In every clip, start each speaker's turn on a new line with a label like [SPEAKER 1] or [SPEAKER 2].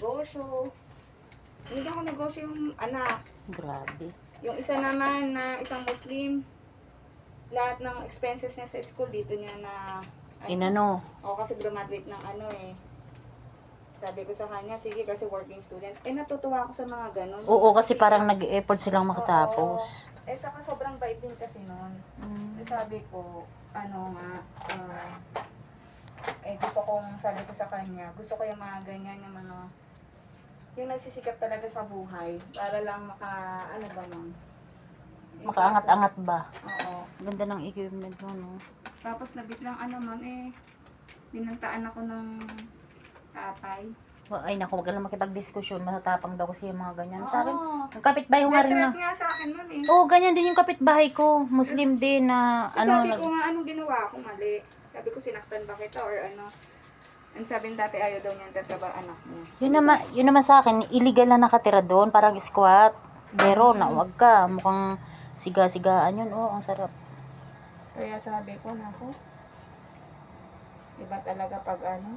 [SPEAKER 1] negosyo. Hindi ako negosyo yung anak.
[SPEAKER 2] Grabe.
[SPEAKER 1] Yung isa naman na isang Muslim, lahat ng expenses niya sa school dito niya na
[SPEAKER 2] Inano.
[SPEAKER 1] o kasi graduate ng ano eh. Sabi ko sa kanya, sige kasi working student. Eh natutuwa ako sa mga ganun.
[SPEAKER 2] Oo, kasi parang nag-e-effort silang makatapos.
[SPEAKER 1] Oo. Eh saka sobrang bait din kasi nun. Eh, sabi ko, ano nga, gusto kong, sabi ko sa kanya, gusto ko yung mga ganyan, yung mga, yung nagsisikap talaga sa buhay, para lang ano ba ma'am? Yung
[SPEAKER 2] Makaangat-angat ba?
[SPEAKER 1] Oo.
[SPEAKER 2] Ganda ng equipment mo, no?
[SPEAKER 1] Tapos nabit lang ma'am, binantaan ako ng tatay.
[SPEAKER 2] Ay, naku, wag ka lang makipag-diskusyon. Matatapang daw kasi yung mga ganyan. Sa akin,
[SPEAKER 1] Oo.
[SPEAKER 2] yung kapitbahay ko nga rin na.
[SPEAKER 1] Nag-threat nga sa akin ma'am eh.
[SPEAKER 2] Oo, ganyan din yung kapitbahay ko. Muslim din na,
[SPEAKER 1] Sabi ko nga, anong ginawa ko mali? Sabi ko, sinaktan ba kita or ano? Ang sabi ng dati, ayaw daw niya tatrabaho anak mo.
[SPEAKER 2] Yun naman sa akin, illegal na nakatira doon, parang squat. Pero, na wag ka. Mukhang siga-sigaan yun. Oo, ang sarap.
[SPEAKER 1] Kaya sabi ko, naku, iba talaga pag ano.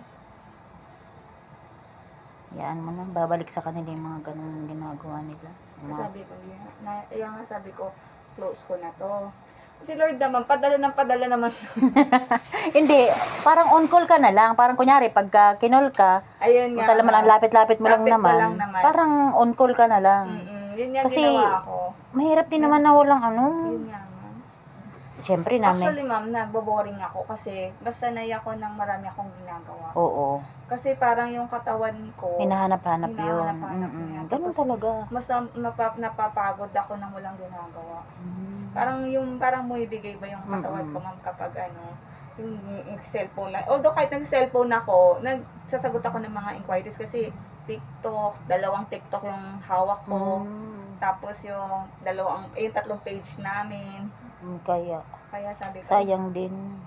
[SPEAKER 2] Yaan mo na, babalik sa kanila yung mga ganung ginagawa nila.
[SPEAKER 1] Sabi ko, nga sabi ko, close ko na to. Si Lord naman, padala naman.
[SPEAKER 2] Hindi, parang on call ka na lang. Parang kunyari, pagka kinol ka,
[SPEAKER 1] Ayun nga.
[SPEAKER 2] naman ang lapit-lapit mo lang
[SPEAKER 1] Lapit mo
[SPEAKER 2] naman,
[SPEAKER 1] lang naman.
[SPEAKER 2] parang on call ka na lang.
[SPEAKER 1] Yun nga
[SPEAKER 2] Kasi,
[SPEAKER 1] ginawa ko.
[SPEAKER 2] mahirap din naman na walang ano.
[SPEAKER 1] Yun nga ma'am.
[SPEAKER 2] Siyempre namin.
[SPEAKER 1] Actually ma'am, nagbo-boring ako kasi basta sanay ako ng marami akong ginagawa.
[SPEAKER 2] Oo.
[SPEAKER 1] Kasi parang yung katawan ko,
[SPEAKER 2] Hinahanap-hanap yun.
[SPEAKER 1] hinahanap-hanap niya.
[SPEAKER 2] Ganun
[SPEAKER 1] Tapos,
[SPEAKER 2] talaga.
[SPEAKER 1] mas napapagod ako nang walang ginagawa. Parang bumibigay ba yung katawan ko ma'am kapag yung cellphone lang. Although kahit nag-cellphone ako, nagsasagot ako ng mga inquiries kasi TikTok, 2 TikTok yung hawak ko. Tapos yung 3 page namin.
[SPEAKER 2] Kaya
[SPEAKER 1] Sabi ko,
[SPEAKER 2] sayang din.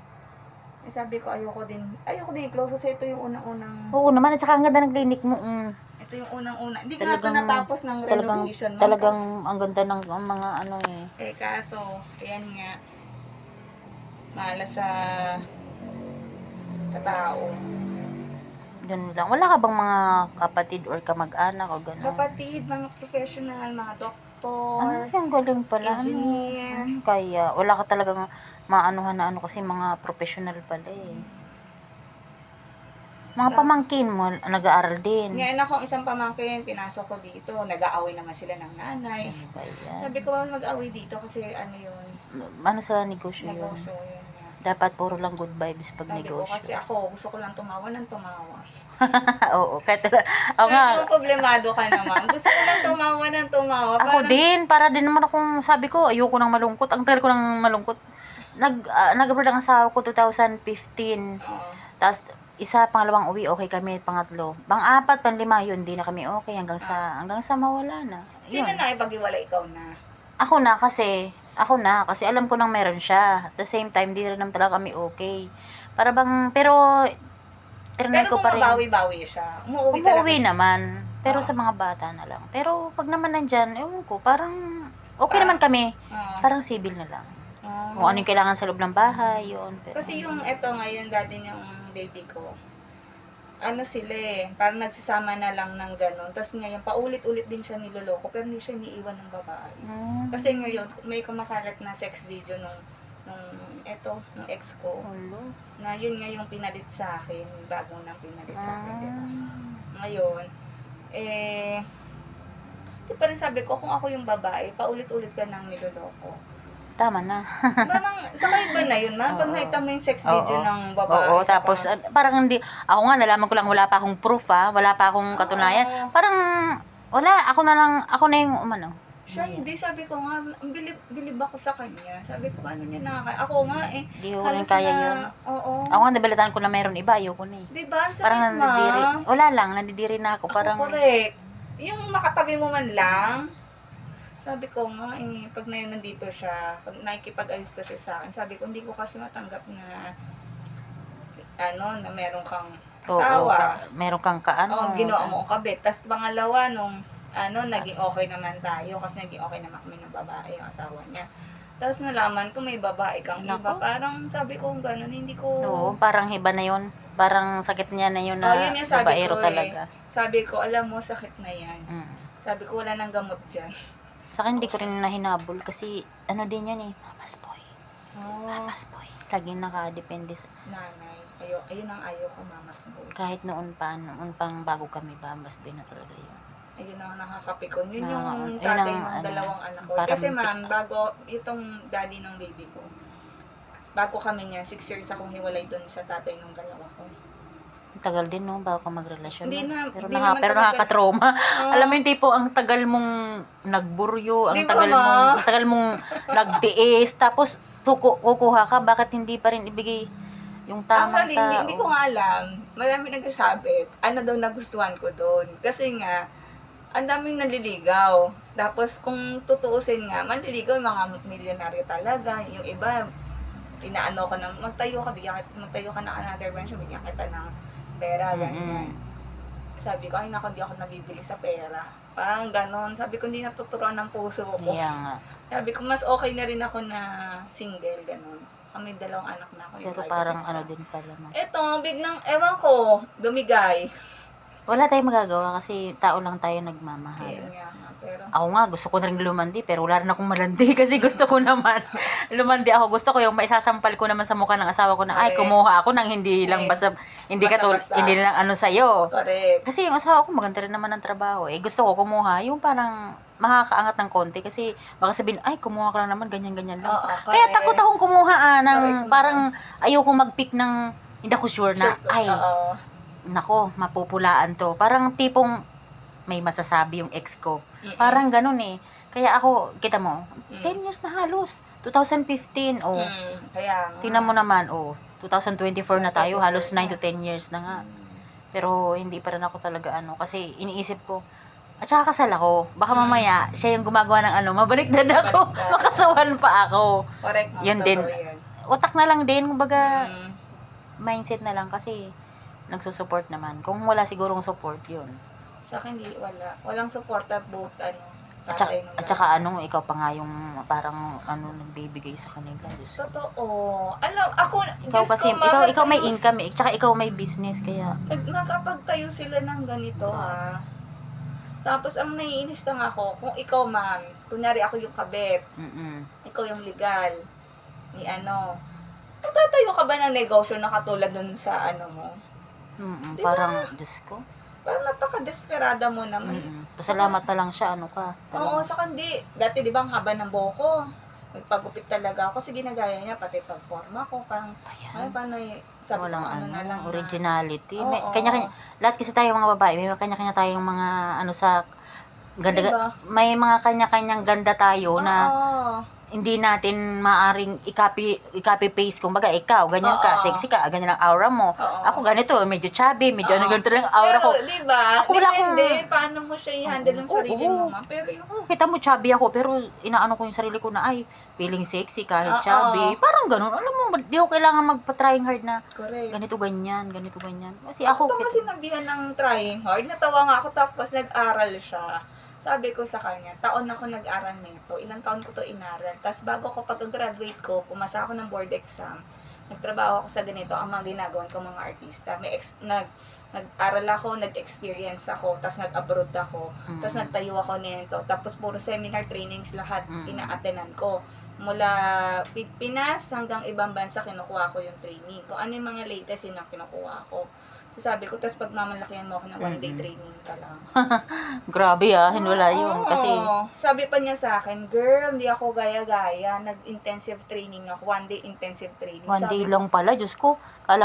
[SPEAKER 1] sabi ko ayoko din i-close kasi ito yung unang-unang,
[SPEAKER 2] Oo naman, at saka ang ganda ng clinic mo.
[SPEAKER 1] ito yung unang-una. Hindi ko na ito natapos ng renovation. ma'am.
[SPEAKER 2] Talagang ang ganda ng mga ano eh.
[SPEAKER 1] Kaso, ayan nga, malas sa tao.
[SPEAKER 2] Yun lang. Wala ka bang mga kapatid or kamag-anak o gano'n?
[SPEAKER 1] Kapatid, mga professional, mga doktor,
[SPEAKER 2] Ang galing pala.
[SPEAKER 1] engineer.
[SPEAKER 2] Kaya, wala ka talagang maanuhan na kasi mga professional pala eh. Mga pamangkin mo, nag-aaral din.
[SPEAKER 1] Ngayon akong isang pamangkin, pinasok ko dito. Nag-aaway naman sila ng nanay.
[SPEAKER 2] Kaya,
[SPEAKER 1] Sabi ko, mag-aaway dito kasi yun,
[SPEAKER 2] ano sa negosyo yun?
[SPEAKER 1] negosyo yun nga.
[SPEAKER 2] Dapat puro lang good vibes pag
[SPEAKER 1] Sabi ko, kasi
[SPEAKER 2] negosyo.
[SPEAKER 1] ako, gusto ko lang tumawa ng tumawa.
[SPEAKER 2] Oo, kahit ako nga.
[SPEAKER 1] Kaya problemado ka naman. Gusto ko lang tumawa ng tumawa.
[SPEAKER 2] Ako din, para din naman akong sabi ko, ayoko nang malungkot. Ang tagal ko nang malungkot. Nag-abroad ang asawa ko 2015.
[SPEAKER 1] Oo.
[SPEAKER 2] Tapos, pangalawang uwi, okay kami, pangatlo. Pang-apat, panlima, yun, di na kami okay hanggang sa mawala na.
[SPEAKER 1] Sino na ipag-iwala, ikaw na?
[SPEAKER 2] Ako na, kasi alam ko nang meron siya. At the same time, di rin naman talaga kami okay. Pero, trinay
[SPEAKER 1] Pero
[SPEAKER 2] ko
[SPEAKER 1] kung
[SPEAKER 2] pa rin.
[SPEAKER 1] mabawi-bawi siya, umuwi talaga.
[SPEAKER 2] Umuwi naman. Pero sa mga bata na lang. Pero pag naman nandyan, ewan ko, parang okay naman kami. Parang civil na lang. Kung ano yung kailangan sa loob ng bahay, yun. Pero,
[SPEAKER 1] Kasi yung eto ngayon, daddy ng baby ko, sila parang nagsasama na lang ng gano'n. Tapos ngayon, paulit-ulit din siya niloloko, pero hindi siya iniiwan ng babae. Kasi ngayon, may kumakalat na sex video nung ex ko, na yun nga yung pinalit sa akin, yung bagong nang pinalit sa akin, diba? Ngayon, di pa rin sabi ko, kung ako yung babae, paulit-ulit ka nang niloloko.
[SPEAKER 2] tama na.
[SPEAKER 1] Parang, sakay ba na yun, ma'am? Pag nakita mo yung sex video ng babae.
[SPEAKER 2] Oo, tapos parang hindi, ako nga nalaman ko lang, wala pa akong proof wala pa akong katunayan. Parang, wala, ako na yung umano.
[SPEAKER 1] Siya, hindi, sabi ko nga, bilib ako sa kanya. Sabi ko, ano niya nakakaya. Ako nga
[SPEAKER 2] Hindi ko rin kaya yun.
[SPEAKER 1] Oo.
[SPEAKER 2] Ako nga nabalitaan ko na meron iba, ayoko na eh.
[SPEAKER 1] Diba? Ang
[SPEAKER 2] Parang
[SPEAKER 1] sakit,
[SPEAKER 2] nandidiri,
[SPEAKER 1] ma'am.
[SPEAKER 2] wala lang, nandidiri na ako. Parang,
[SPEAKER 1] Correct. Yung makatabi mo man lang, sabi ko nga, pag nandito siya, nakikipag-ayos ko siya sa akin, sabi ko, hindi ko kasi matanggap na, na meron kang asawa.
[SPEAKER 2] Meron kang
[SPEAKER 1] Ginawa mo ang kabit. Tapos pangalawa, nung, naging okay naman tayo, kasi naging okay naman kami ng babae, yung asawa niya. Tapos nalaman ko may babae kang iba.
[SPEAKER 2] Nako.
[SPEAKER 1] Parang sabi ko gano'n, hindi ko...
[SPEAKER 2] Oo, parang iba na yun. Parang sakit niya na yun na
[SPEAKER 1] yun yung sabi
[SPEAKER 2] babaero
[SPEAKER 1] ko
[SPEAKER 2] talaga.
[SPEAKER 1] Sabi ko, alam mo, sakit na yan.
[SPEAKER 2] Mm.
[SPEAKER 1] Sabi ko, wala nang gamot dyan.
[SPEAKER 2] Sa akin, hindi ko rin nahinabol kasi ano din yun eh, mamas boy.
[SPEAKER 1] Oh,
[SPEAKER 2] Mamas boy. Laging nakadepende sa...
[SPEAKER 1] nanay. Ayun ang ayaw ko, mamas boy.
[SPEAKER 2] Kahit noon pang bago kami ba, mas boy na talaga yun.
[SPEAKER 1] Ayun ang nakakapikon. Yun yung
[SPEAKER 2] Ayun
[SPEAKER 1] tatay
[SPEAKER 2] ang,
[SPEAKER 1] ng
[SPEAKER 2] ano,
[SPEAKER 1] dalawang anak ko.
[SPEAKER 2] parang
[SPEAKER 1] Kasi ma'am, bago, itong daddy ng baby ko, bago kami niya, 6 years akong hiwalay dun sa tatay ng dalawa ko.
[SPEAKER 2] Tagal din no, bago ka magrelasyon.
[SPEAKER 1] Hindi
[SPEAKER 2] no?
[SPEAKER 1] na-
[SPEAKER 2] pero
[SPEAKER 1] hindi naman talaga.
[SPEAKER 2] nakaka-trauma.
[SPEAKER 1] Oo.
[SPEAKER 2] Alam mo yung tipo, ang tagal mong nagburyo, ang
[SPEAKER 1] Di ba,
[SPEAKER 2] tagal
[SPEAKER 1] ma?
[SPEAKER 2] mong, ang tagal mong nagtiis, tapos kukuha ka, bakit hindi pa rin ibigay yung tamang
[SPEAKER 1] Actually,
[SPEAKER 2] tao?
[SPEAKER 1] hindi ko nga alam. Marami nagsasabi, ano daw nagustuhan ko doon. Kasi nga, ang daming naliligaw. Tapos, kung tutuusin nga, manliligaw yung mga milyonaryo talaga. Yung iba, inaano ko na, magtayo ka na another branch, bigyan kita ng pera, ganyan. Sabi ko, ay naku, di ako nabibili sa pera. Parang ganon. Sabi ko, hindi natuturuan ng puso ko.
[SPEAKER 2] Kaya nga.
[SPEAKER 1] Sabi ko, mas okay na rin ako na single, ganon. Kami dalawang anak na ako. yung
[SPEAKER 2] Pero
[SPEAKER 1] kahit
[SPEAKER 2] parang
[SPEAKER 1] isa.
[SPEAKER 2] ano din pala. No?
[SPEAKER 1] Eto, biglang, ewan ko, dumigay.
[SPEAKER 2] Wala tayong magagawa kasi tao lang tayo nagmamahal.
[SPEAKER 1] Ayun nga nga, pero...
[SPEAKER 2] Ako nga, gusto ko na rin lumandi, pero wala rin akong malandi kasi gusto ko naman. Lumandi ako, gusto ko yung maisasampal ko naman sa mukha ng asawa ko na, ay,
[SPEAKER 1] Correct.
[SPEAKER 2] kumuha ako ng hindi lang hindi
[SPEAKER 1] Basta-basta.
[SPEAKER 2] hindi lang ano sa'yo.
[SPEAKER 1] Correct.
[SPEAKER 2] Kasi yung asawa ko maganda rin naman ng trabaho. Eh, gusto ko kumuha, yung parang makakaangat ng konti kasi baka sabihin, ay, kumuha ka lang naman, ganyan-ganyan lang.
[SPEAKER 1] Oo,
[SPEAKER 2] Kaya takot akong kumuha ng
[SPEAKER 1] Correct.
[SPEAKER 2] parang ayoko mag-pick ng, hindi ako sure na, ay,
[SPEAKER 1] Oo.
[SPEAKER 2] nako, mapupulaan to. Parang tipong may masasabi yung ex ko.
[SPEAKER 1] Mm-mm.
[SPEAKER 2] Parang ganun eh. Kaya ako, kita mo,
[SPEAKER 1] Mm.
[SPEAKER 2] 10 years na halos. 2015, oh.
[SPEAKER 1] Kaya nga.
[SPEAKER 2] Tingnan mo naman, oh. 2024 na tayo, halos 9
[SPEAKER 1] na.
[SPEAKER 2] to 10 years na nga.
[SPEAKER 1] Mm.
[SPEAKER 2] Pero hindi pa rin ako talaga ano. Kasi iniisip ko, at saka kasal ako. Baka mamaya, siya yung gumagawa ng ano, mabaliktad ako.
[SPEAKER 1] Baliktad.
[SPEAKER 2] Makasawan pa ako.
[SPEAKER 1] Correct. ma'am.
[SPEAKER 2] Yun din.
[SPEAKER 1] Totoo yan.
[SPEAKER 2] Utak na lang din, kumbaga,
[SPEAKER 1] Mm.
[SPEAKER 2] mindset na lang kasi nagsusupport naman. Kung wala sigurong support, yun.
[SPEAKER 1] Sa akin, di, wala. Walang support at both,
[SPEAKER 2] At saka,
[SPEAKER 1] tatay nung
[SPEAKER 2] at saka ano, ikaw pa nga yung parang ano nagbibigay sa kanila. Diyos.
[SPEAKER 1] Totoo. Alam, ako,
[SPEAKER 2] Ikaw
[SPEAKER 1] Diyos
[SPEAKER 2] kasi,
[SPEAKER 1] ko, mama,
[SPEAKER 2] ikaw may
[SPEAKER 1] tayo-
[SPEAKER 2] income eh. Tsaka ikaw may business kaya.
[SPEAKER 1] Nakapagtayo sila ng ganito, ha. Tapos, ang naiinis lang ako, kung ikaw, ma'am, kunyari ako yung kabet, ikaw yung legal, ni ano, tatayo ka ba ng negosyo na katulad dun sa ano mo? Diba?
[SPEAKER 2] Parang, Diyos ko.
[SPEAKER 1] Parang napaka-desperada mo naman.
[SPEAKER 2] Pasalamat na lang siya, ano ka.
[SPEAKER 1] Oo, sa kandi. Dati, di ba, ang haba ng buhok ko. Nagpagupit talaga ako. Kasi ginagaya niya, pati pagporma ko. Parang, ay, paano sabi
[SPEAKER 2] Walang
[SPEAKER 1] ko, ano na lang. na-
[SPEAKER 2] originality.
[SPEAKER 1] Oo,
[SPEAKER 2] May, kanya-kanya, lahat kasi tayo mga babae, may kanya-kanya tayong mga, ano sa, ganda,
[SPEAKER 1] Diba?
[SPEAKER 2] may mga kanya-kanyang ganda tayo na,
[SPEAKER 1] Oo.
[SPEAKER 2] hindi natin maaring i-copy paste kumbaga ikaw ganyan ka
[SPEAKER 1] Oo.
[SPEAKER 2] sexy ka ganyan ang aura mo
[SPEAKER 1] Oo.
[SPEAKER 2] ako ganito medyo chubby medyo ano
[SPEAKER 1] Oo.
[SPEAKER 2] ganito rin ang aura ko
[SPEAKER 1] Pero, di ba?
[SPEAKER 2] Ako wala
[SPEAKER 1] Depende, paano mo siya i-handle yung
[SPEAKER 2] Oo,
[SPEAKER 1] sarili
[SPEAKER 2] oo.
[SPEAKER 1] mo, ma. Pero yung,
[SPEAKER 2] kita mo chubby ako pero inaano ko yung sarili ko na ay feeling sexy kahit
[SPEAKER 1] Oo.
[SPEAKER 2] chubby parang ganun alam mo di ko kailangan magpa-trying hard na
[SPEAKER 1] correct.
[SPEAKER 2] ganito ganyan kasi
[SPEAKER 1] Ako
[SPEAKER 2] ako
[SPEAKER 1] pa kasi sinabihan ng trying hard. Natawa nga ako tapos nag-aral siya. Sabi ko sa kanya, taon ako nag-aral nito. Ilang taon ko to inaral. Tapos bago ko pag-graduate ko, pumasa ako ng board exam. Nagtrabaho ako sa ganito. Ang mga ginagawan ko mga artista. Nag-aral ako, nag-experience ako, tapos nag-abroad ako. Tapos nagtayo ako nito. Tapos puro seminar trainings lahat ina-attenan ko. Mula Pinas hanggang ibang bansa kinukuha ko yung training. Kung ano yung mga latest yun ang kinukuha ko. So, sabi ko, tapos pag mamalakihan mo ako ng one-day training ka lang.
[SPEAKER 2] grabe wala yun
[SPEAKER 1] Oo.
[SPEAKER 2] kasi
[SPEAKER 1] Sabi pa niya sa akin, girl, hindi ako gaya-gaya. Nag-intensive training ako. One-day intensive training.
[SPEAKER 2] one day
[SPEAKER 1] Sabi ko,
[SPEAKER 2] lang pala Diyos ko kala